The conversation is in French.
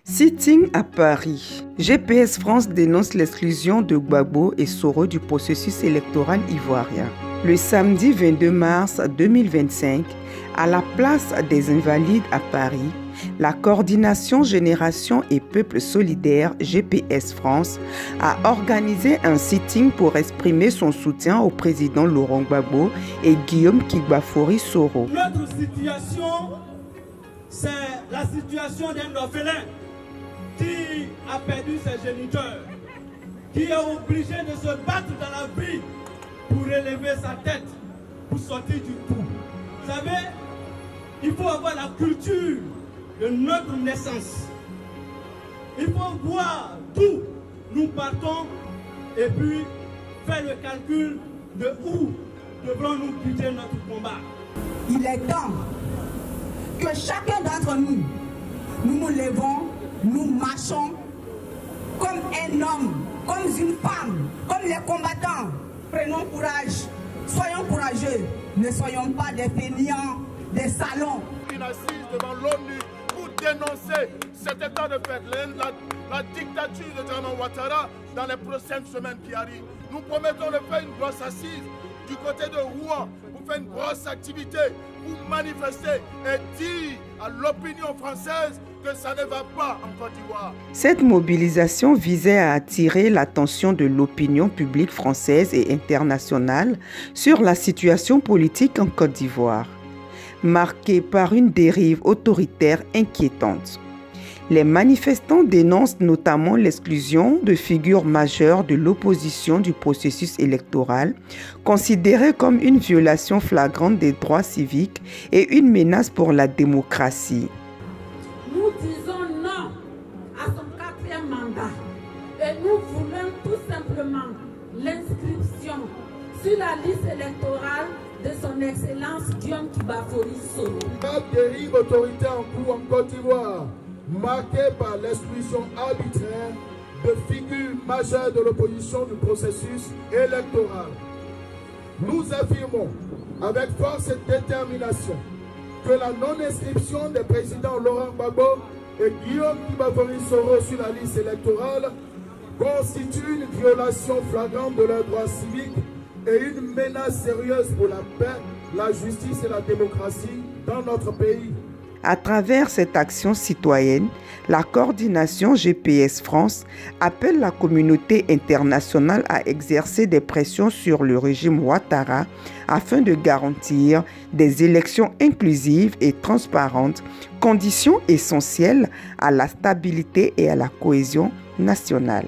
Sitting à Paris. GPS France dénonce l'exclusion de Gbagbo et Soro du processus électoral ivoirien. Le samedi 22 mars 2025, à la place des Invalides à Paris, la coordination Génération et Peuple Solidaire GPS France a organisé un sitting pour exprimer son soutien au président Laurent Gbagbo et Guillaume Kigbafori Soro. Notre situation, c'est la situation d'un orphelin qui a perdu ses géniteurs, qui est obligé de se battre dans la vie pour élever sa tête, pour sortir du trou. Vous savez, il faut avoir la culture de notre naissance. Il faut voir d'où nous partons et puis faire le calcul de où devrons-nous quitter notre combat. Il est temps que chacun d'entre nous, nous levons, nous marchons comme un homme, comme une femme, comme les combattants. Prenons courage, soyons courageux, ne soyons pas des fainéants, des salons. Une assise devant l'ONU pour dénoncer cet état de fait, la dictature de Dramane Ouattara dans les prochaines semaines qui arrivent. Nous promettons de faire une grosse assise du côté de Rouen pour faire une grosse activité, pour manifester et dire à l'opinion française que ça ne va pas en Côte d'Ivoire. Cette mobilisation visait à attirer l'attention de l'opinion publique française et internationale sur la situation politique en Côte d'Ivoire, marquée par une dérive autoritaire inquiétante. Les manifestants dénoncent notamment l'exclusion de figures majeures de l'opposition du processus électoral, considérée comme une violation flagrante des droits civiques et une menace pour la démocratie. Nous disons non à son 4e mandat et nous voulons tout simplement l'inscription sur la liste électorale de son Excellence Guillaume Kigbafori Soro. La dérive autoritaire en cours en Côte d'Ivoire, marquée par l'exclusion arbitraire de figures majeures de l'opposition du processus électoral. Nous affirmons avec force et détermination que la non-inscription des présidents Laurent Gbagbo et Guillaume Kigbafori Soro sur la liste électorale constitue une violation flagrante de leurs droits civiques et une menace sérieuse pour la paix, la justice et la démocratie dans notre pays. À travers cette action citoyenne, la coordination GPS France appelle la communauté internationale à exercer des pressions sur le régime Ouattara afin de garantir des élections inclusives et transparentes, conditions essentielles à la stabilité et à la cohésion nationale.